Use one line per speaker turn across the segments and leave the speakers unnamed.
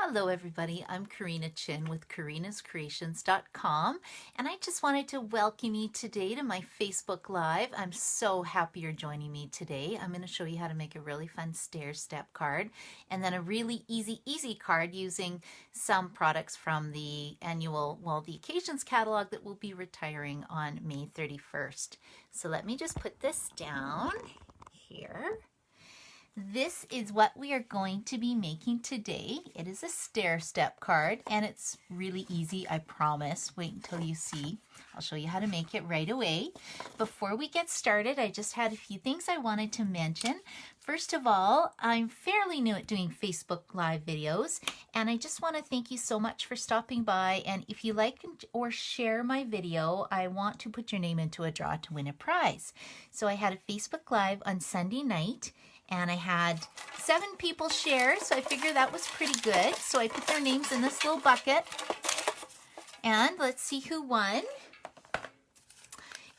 Hello everybody, I'm Karina Chin with karinascreations.com, and I just wanted to welcome you today to my Facebook Live. I'm so happy you're joining me today. I'm going to show you how to make a really fun stair step card and then a really easy card using some products from the the occasions catalog that will be retiring on May 31st. So let me just put this down here. This is what we are going to be making today. It is a stair step card and it's really easy, I promise. Wait until you see. I'll show you how to make it right away. Before we get started, I just had a few things I wanted to mention. First of all, I'm fairly new at doing Facebook Live videos, and I just want to thank you so much for stopping by. And if you like or share my video, I want to put your name into a draw to win a prize. So I had a Facebook Live on Sunday night, and I had 7 people share, so I figured that was pretty good. So I put their names in this little bucket, and let's see who won.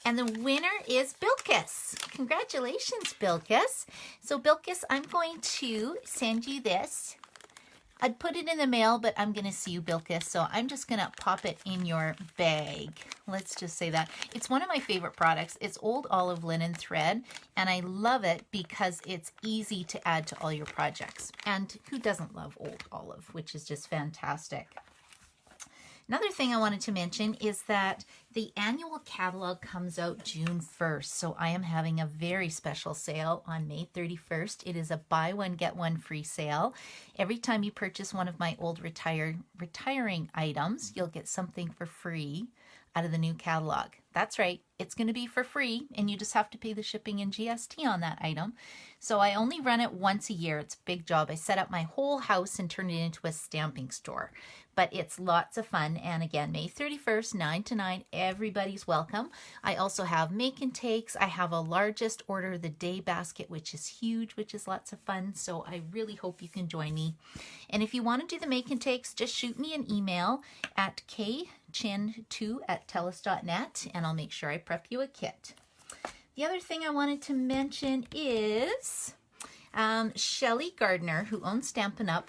And the winner is Bilkis. Congratulations, Bilkis. So Bilkis, I'm going to send you this. I'd put it in the mail, but I'm going to see you, Bilkis, so I'm just going to pop it in your bag. Let's just say that. It's one of my favorite products. It's old olive linen thread, and I love it because it's easy to add to all your projects. And who doesn't love old olive, which is just fantastic. Another thing I wanted to mention is that the annual catalog comes out June 1st, so I am having a very special sale on May 31st. It is a buy one, get one free sale. Every time you purchase one of my old retiring items, you'll get something for free out of the new catalog. That's right, it's going to be for free, and you just have to pay the shipping and GST on that item. So I only run it once a year. It's a big job. I set up my whole house and turned it into a stamping store. But it's lots of fun, and again, May 31st, 9 to 9, everybody's welcome. I also have make and takes. I have a largest order of the day basket, which is huge, which is lots of fun, so I really hope you can join me. And if you want to do the make and takes, just shoot me an email at kchin2@telus.net, and I'll make sure I prep you a kit. The other thing I wanted to mention is Shelly Gardner, who owns Stampin'Up,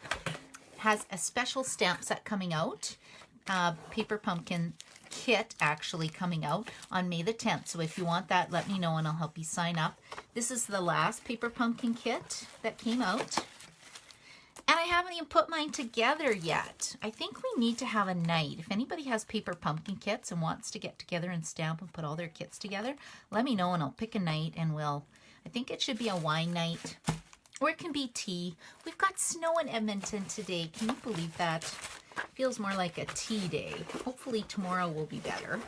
has a special stamp set coming out, paper pumpkin kit actually coming out on May the 10th. So if you want that, let me know and I'll help you sign up. This is the last paper pumpkin kit that came out. And I haven't even put mine together yet. I think we need to have a night. If anybody has paper pumpkin kits and wants to get together and stamp and put all their kits together, let me know and I'll pick a night and I think it should be a wine night. Or it can be tea. We've got snow in Edmonton today. Can you believe that? Feels more like a tea day. Hopefully tomorrow will be better.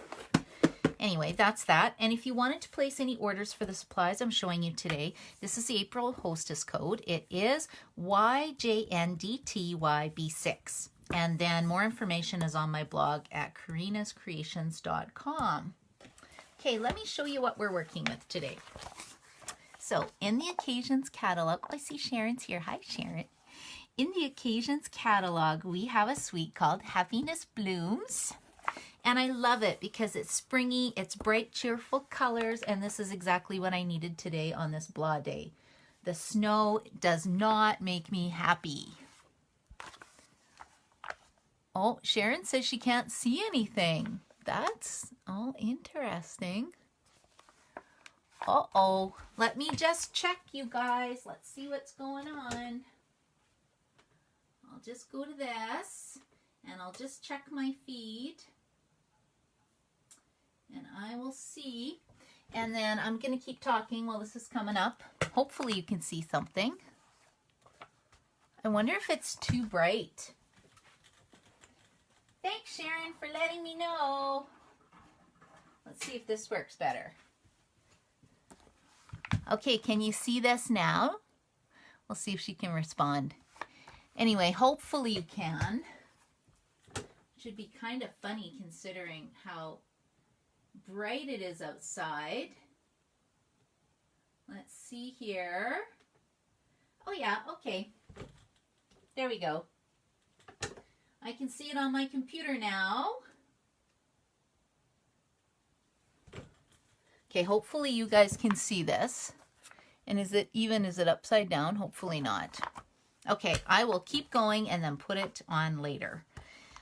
Anyway, that's that. And if you wanted to place any orders for the supplies I'm showing you today, this is the April hostess code. It is YJNDTYB6. And then more information is on my blog at karinascreations.com. Okay, let me show you what we're working with today. So in the occasions catalog, I see Sharon's here. Hi, Sharon. In the occasions catalog, we have a suite called Happiness Blooms. And I love it because it's springy, it's bright, cheerful colors, and this is exactly what I needed today on this blah day. The snow does not make me happy. Oh, Sharon says she can't see anything. That's all interesting. Uh-oh. Let me just check, you guys. Let's see what's going on. I'll just go to this, and I'll just check my feed. And I will see. And then I'm going to keep talking while this is coming up. Hopefully you can see something. I wonder if it's too bright. Thanks, Sharon, for letting me know. Let's see if this works better. Okay, can you see this now? We'll see if she can respond. Anyway, hopefully you can. Should be kind of funny considering how bright it is outside. Let's see here. Oh yeah, okay. There we go. I can see it on my computer now. Okay, hopefully you guys can see this. And is it upside down? Hopefully not. Okay, I will keep going and then put it on later.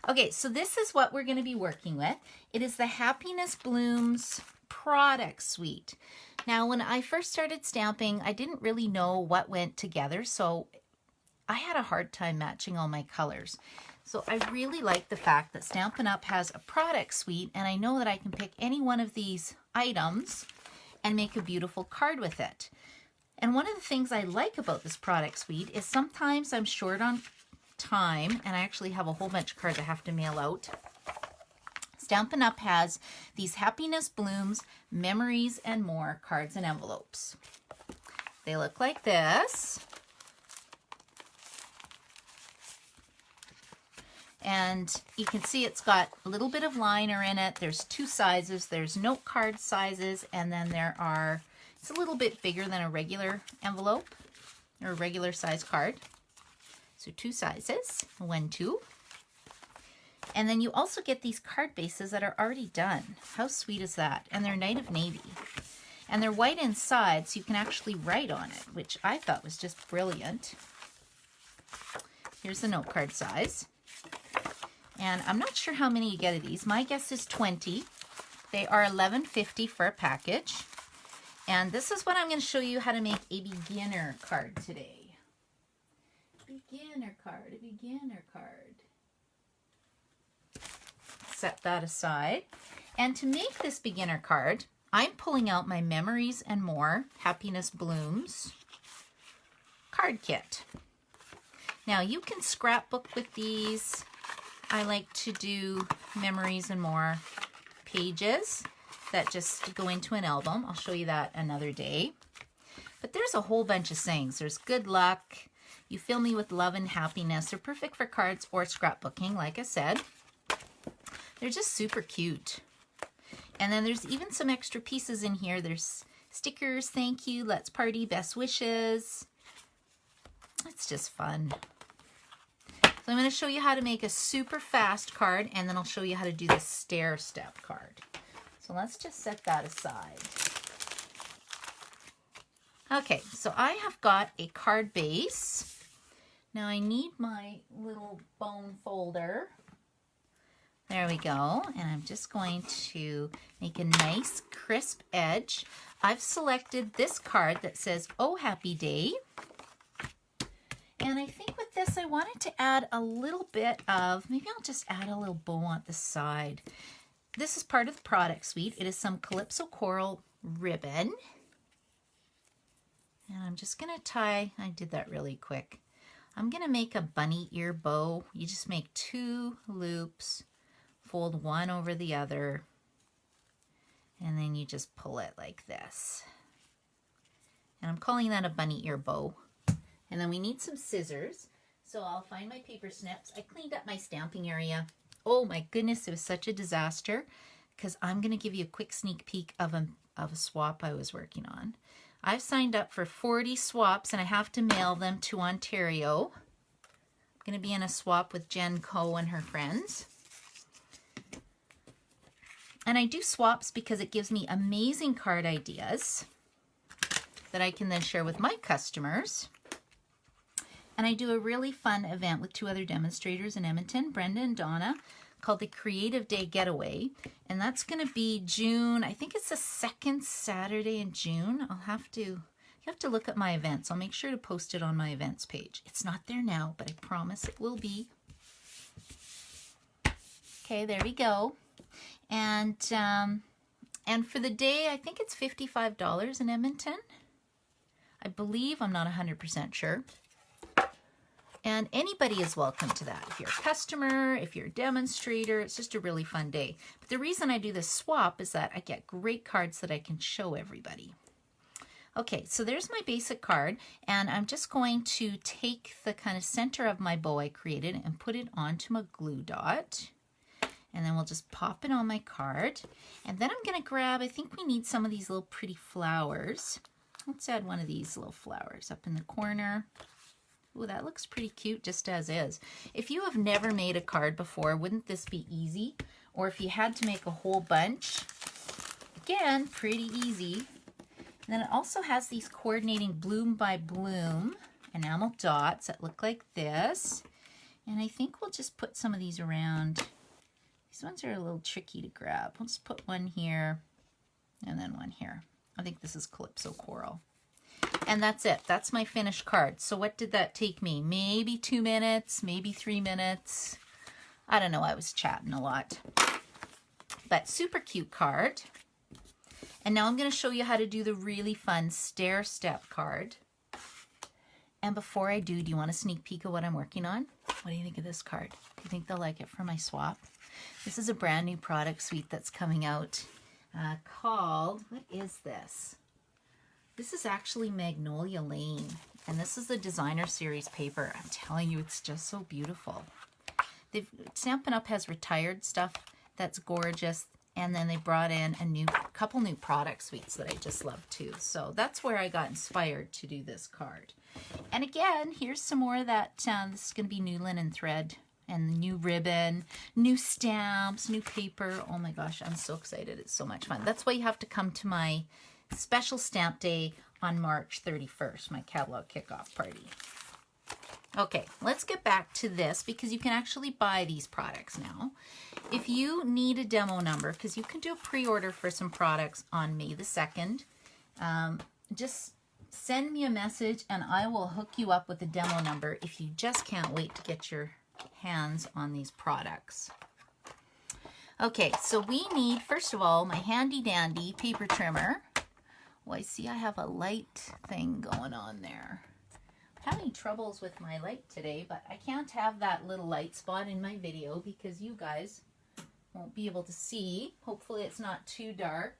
Okay, so this is what we're going to be working with. It is the Happiness Blooms product suite. Now, when I first started stamping, I didn't really know what went together, so I had a hard time matching all my colors. So I really like the fact that Stampin' Up! Has a product suite, and I know that I can pick any one of these items and make a beautiful card with it. And one of the things I like about this product suite is sometimes I'm short on time, and I actually have a whole bunch of cards I have to mail out. Stampin' Up! Has these Happiness Blooms, Memories, and More cards and envelopes. They look like this. And you can see it's got a little bit of liner in it. There's two sizes. There's note card sizes, and then there are, it's a little bit bigger than a regular envelope or a regular size card. So two sizes, 1, 2. And then you also get these card bases that are already done. How sweet is that? And they're Night of Navy. And they're white inside, so you can actually write on it, which I thought was just brilliant. Here's the note card size. And I'm not sure how many you get of these. My guess is 20. They are $11.50 for a package. And this is what I'm going to show you how to make a beginner card today. Beginner card, a beginner card. Set that aside. And to make this beginner card, I'm pulling out my Memories and More Happiness Blooms card kit. Now you can scrapbook with these. I like to do Memories and More pages that just go into an album. I'll show you that another day. But there's a whole bunch of sayings. There's good luck. You fill me with love and happiness. They're perfect for cards or scrapbooking, like I said. They're just super cute. And then there's even some extra pieces in here. There's stickers, thank you, let's party, best wishes. It's just fun. So I'm going to show you how to make a super fast card, and then I'll show you how to do the stair step card. So let's just set that aside. Okay, so I have got a card base. Now I need my little bone folder. There we go. And I'm just going to make a nice crisp edge. I've selected this card that says, "Oh, happy day." And I think with this, I wanted to add a little bit of, maybe I'll just add a little bow on the side. This is part of the product suite. It is some Calypso Coral ribbon. And I'm just going to tie, I did that really quick. I'm going to make a bunny ear bow. You just make 2 loops, fold one over the other, and then you just pull it like this. And I'm calling that a bunny ear bow. And then we need some scissors. So I'll find my paper snips. I cleaned up my stamping area. Oh my goodness, it was such a disaster, because I'm going to give you a quick sneak peek of a swap I was working on. I've signed up for 40 swaps, and I have to mail them to Ontario. I'm going to be in a swap with Jen Coe and her friends. And I do swaps because it gives me amazing card ideas that I can then share with my customers. And I do a really fun event with 2 other demonstrators in Edmonton, Brenda and Donna, called the Creative Day Getaway. And that's going to be June, I think it's the 2nd Saturday in June. You have to look at my events. I'll make sure to post it on my events page. It's not there now, but I promise it will be. Okay, there we go. And for the day, I think it's $55 in Edmonton. I believe, I'm not 100% sure. And anybody is welcome to that. If you're a customer, if you're a demonstrator, it's just a really fun day. But the reason I do this swap is that I get great cards that I can show everybody. Okay, so there's my basic card, and I'm just going to take the kind of center of my bow I created and put it onto my glue dot. And then we'll just pop it on my card. And then I'm going to grab, I think we need some of these little pretty flowers. Let's add one of these little flowers up in the corner. Ooh, that looks pretty cute just as is. If you have never made a card before, wouldn't this be easy? Or if you had to make a whole bunch, again, pretty easy. And then it also has these coordinating bloom by bloom enamel dots that look like this. And I think we'll just put some of these around. These ones are a little tricky to grab. We'll just put one here and then one here. I think this is Calypso Coral. And that's it. That's my finished card. So what did that take me? Maybe 2 minutes, maybe 3 minutes. I don't know. I was chatting a lot. But super cute card. And now I'm going to show you how to do the really fun stair step card. And before I do you want a sneak peek of what I'm working on? What do you think of this card? Do you think they'll like it for my swap? This is a brand new product suite that's coming out called, what is this? This is actually Magnolia Lane. And this is the designer series paper. I'm telling you, it's just so beautiful. Stampin' Up! Has retired stuff that's gorgeous. And then they brought in a couple new product suites that I just love too. So that's where I got inspired to do this card. And again, here's some more of that. This is going to be new linen thread and new ribbon, new stamps, new paper. Oh my gosh, I'm so excited. It's so much fun. That's why you have to come to my special stamp day on March 31st, my catalog kickoff party. Okay, let's get back to this because you can actually buy these products now. If you need a demo number, because you can do a pre-order for some products on May the 2nd, just send me a message and I will hook you up with a demo number if you just can't wait to get your hands on these products. Okay, so we need, first of all, my handy dandy paper trimmer. Well, I see I have a light thing going on there. Having troubles with my light today, but I can't have that little light spot in my video because you guys won't be able to see. Hopefully it's not too dark.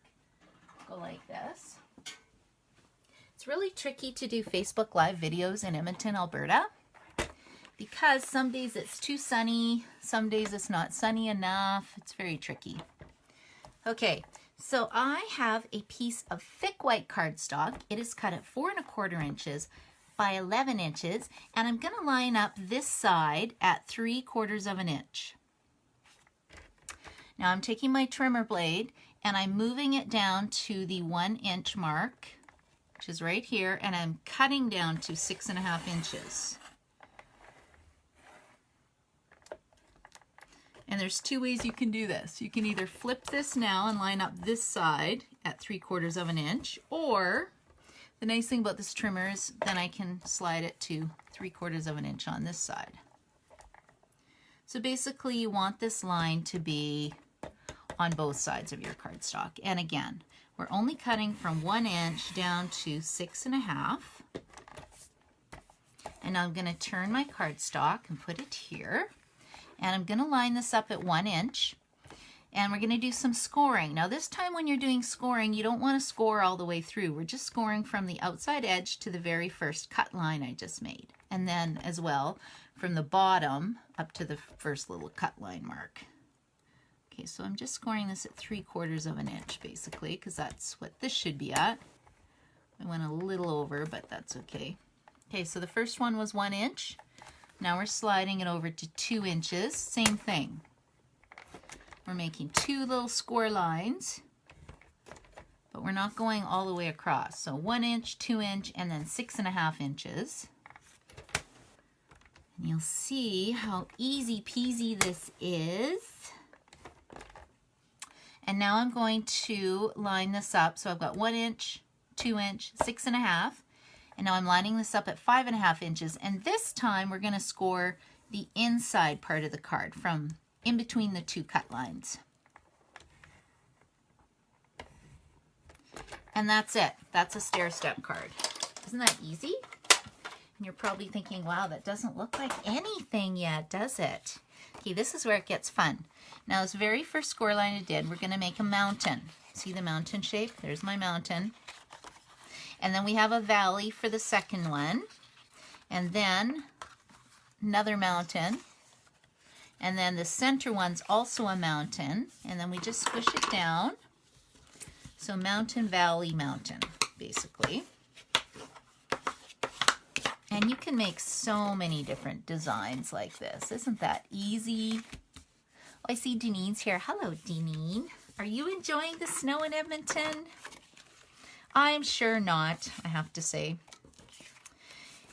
Go like this. It's really tricky to do Facebook Live videos in Edmonton, Alberta, because some days it's too sunny, some days it's not sunny enough. It's very tricky. Okay, so I have a piece of thick white cardstock. It is cut at 4 1/4 inches by 11 inches, and I'm going to line up this side at 3/4 of an inch. Now I'm taking my trimmer blade and I'm moving it down to the 1 inch mark, which is right here, and I'm cutting down to 6 1/2 inches. And there's 2 ways you can do this. You can either flip this now and line up this side at 3/4 of an inch, or the nice thing about this trimmer is then I can slide it to 3/4 of an inch on this side. So basically you want this line to be on both sides of your cardstock. And again, we're only cutting from 1 inch down to 6 1/2. And now I'm going to turn my cardstock and put it here. And I'm going to line this up at 1 inch. And we're going to do some scoring. Now this time when you're doing scoring, you don't want to score all the way through. We're just scoring from the outside edge to the very first cut line I just made. And then as well from the bottom up to the first little cut line mark. Okay, so I'm just scoring this at 3/4 of an inch basically, because that's what this should be at. I went a little over, but that's okay. Okay, so the first one was 1 inch. Now we're sliding it over to 2 inches. Same thing. We're making 2 little score lines, but we're not going all the way across. So 1 inch, 2 inch, and then 6 1/2 inches. And you'll see how easy peasy this is. And now I'm going to line this up. So I've got 1 inch, 2 inch, 6 1/2. And now I'm lining this up at 5 1/2 inches. And this time we're going to score the inside part of the card from in between the 2 cut lines. And that's it. That's a stair step card. Isn't that easy? And you're probably thinking, wow, that doesn't look like anything yet, does it? Okay, this is where it gets fun. Now this very first score line I did, we're going to make a mountain. See the mountain shape? There's my mountain. And then we have a valley for the second one. And then another mountain. And then the center one's also a mountain. And then we just squish it down. So mountain, valley, mountain, basically. And you can make so many different designs like this. Isn't that easy? Oh, I see Denine's here. Hello, Denine. Are you enjoying the snow in Edmonton? I'm sure not, I have to say.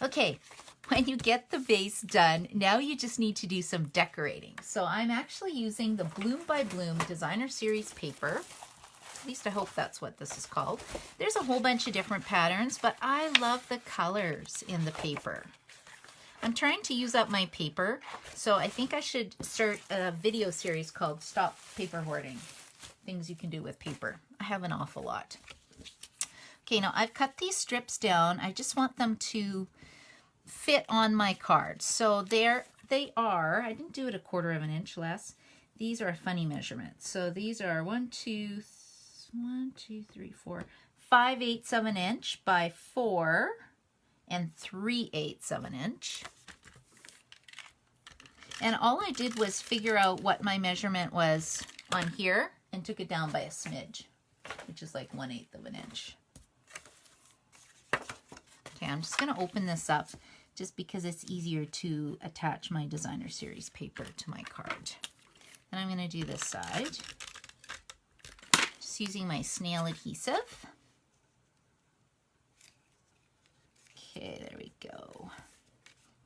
Okay, when you get the base done, now you just need to do some decorating. So I'm actually using the Bloom by Bloom Designer Series paper. At least I hope that's what this is called. There's a whole bunch of different patterns, but I love the colors in the paper. I'm trying to use up my paper, so I think I should start a video series called Stop Paper Hoarding. Things you can do with paper. I have an awful lot. Okay, now I've cut these strips down. I just want them to fit on my card. So there they are. I didn't do it 1/4 of an inch less. These are a funny measurement. So these are 5/8 of an inch by 4 and 3/8 of an inch. And all I did was figure out what my measurement was on here and took it down by a smidge, which is like 1/8 of an inch. Okay, I'm just going to open this up just because it's easier to attach my Designer Series paper to my card. And I'm going to do this side, just using my snail adhesive. Okay, there we go.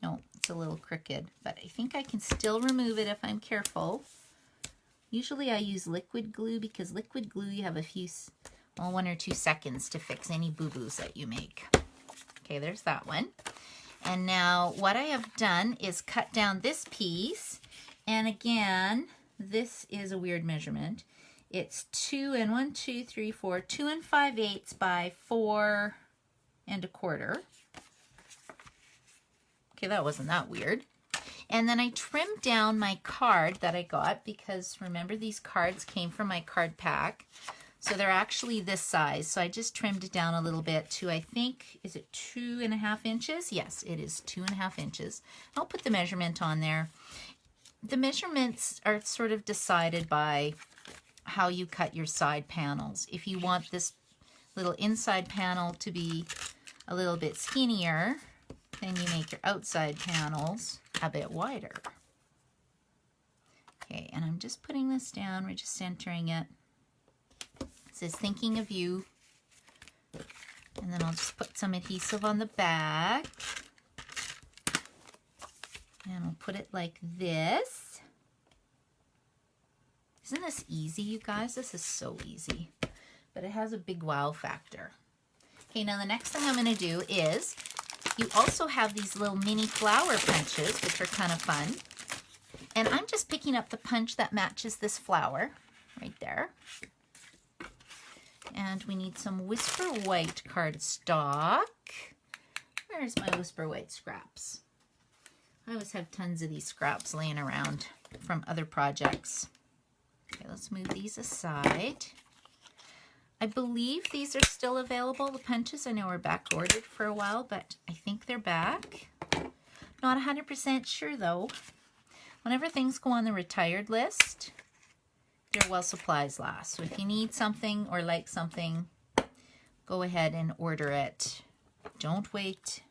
No, it's a little crooked, but I think I can still remove it if I'm careful. Usually I use liquid glue because liquid glue you have a few, well, 1 or 2 seconds to fix any boo-boos that you make. Okay, there's that one. And now what I have done is cut down this piece, and again, this is a weird measurement. It's 2 and 5/8 by 4 1/4. Okay, that wasn't that weird. And then I trimmed down my card that I got because remember these cards came from my card pack. So they're actually this size. So I just trimmed it down a little bit to, I think, is it 2.5 inches? Yes, it is 2.5 inches. I'll put the measurement on there. The measurements are sort of decided by how you cut your side panels. If you want this little inside panel to be a little bit skinnier, then you make your outside panels a bit wider. Okay, and I'm just putting this down. We're just centering it. It says thinking of you. And then I'll just put some adhesive on the back. And we'll put it like this. Isn't this easy, you guys? This is so easy. But it has a big wow factor. Okay, now the next thing I'm going to do is, you also have these little mini flower punches, which are kind of fun. And I'm just picking up the punch that matches this flower right there. And we need some Whisper White cardstock. Where's my Whisper White scraps? I always have tons of these scraps laying around from other projects. Okay, let's move these aside. I believe these are still available, the punches. I know we're back ordered for a while, but I think they're back. Not 100% sure though. Whenever things go on the retired list, they're while supplies last. So if you need something or like something, go ahead and order it. Don't wait.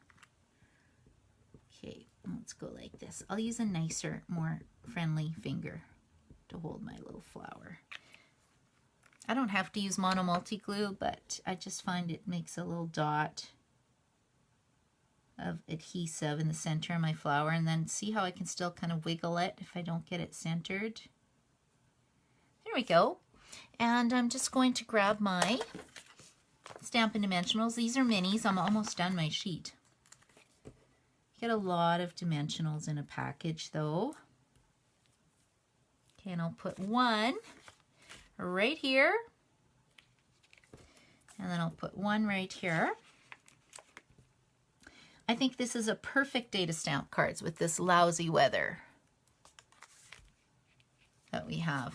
Okay, let's go like this. I'll use a nicer, more friendly finger to hold my little flower. I don't have to use mono multi-glue, but I just find it makes a little dot of adhesive in the center of my flower, and then see how I can still kind of wiggle it if I don't get it centered. There we go. And I'm just going to grab my Stampin' Dimensionals. These are minis. I'm almost done my sheet. Get a lot of dimensionals in a package though. Okay, and I'll put one right here, and then I'll put one right here. I think this is a perfect day to stamp cards with this lousy weather that we have.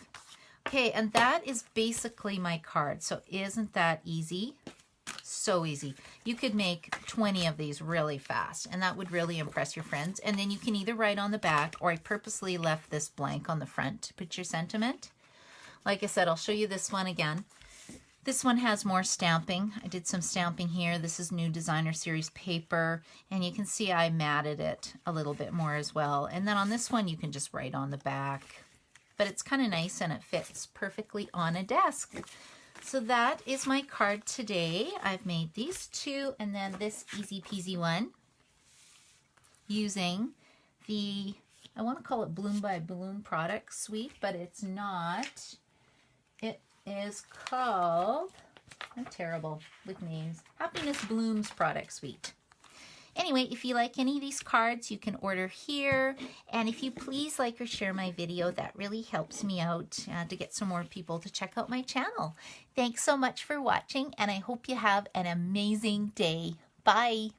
Okay, and that is basically my card. So isn't that easy? So easy. You could make 20 of these really fast, and that would really impress your friends. And then you can either write on the back, or I purposely left this blank on the front to put your sentiment. Like I said, I'll show you this one again. This one has more stamping. I did some stamping here. This is new Designer Series paper, and you can see I matted it a little bit more as well. And then on this one, you can just write on the back. But it's kind of nice, and it fits perfectly on a desk. So that is my card today. I've made these two, and then this easy peasy one. using the, I want to call it Bloom by Bloom product suite, but it's not. It is called, I'm terrible with names, Happiness Blooms product suite. Anyway, if you like any of these cards, you can order here. And if you please like or share my video, that really helps me out to get some more people to check out my channel. Thanks so much for watching, and I hope you have an amazing day. Bye.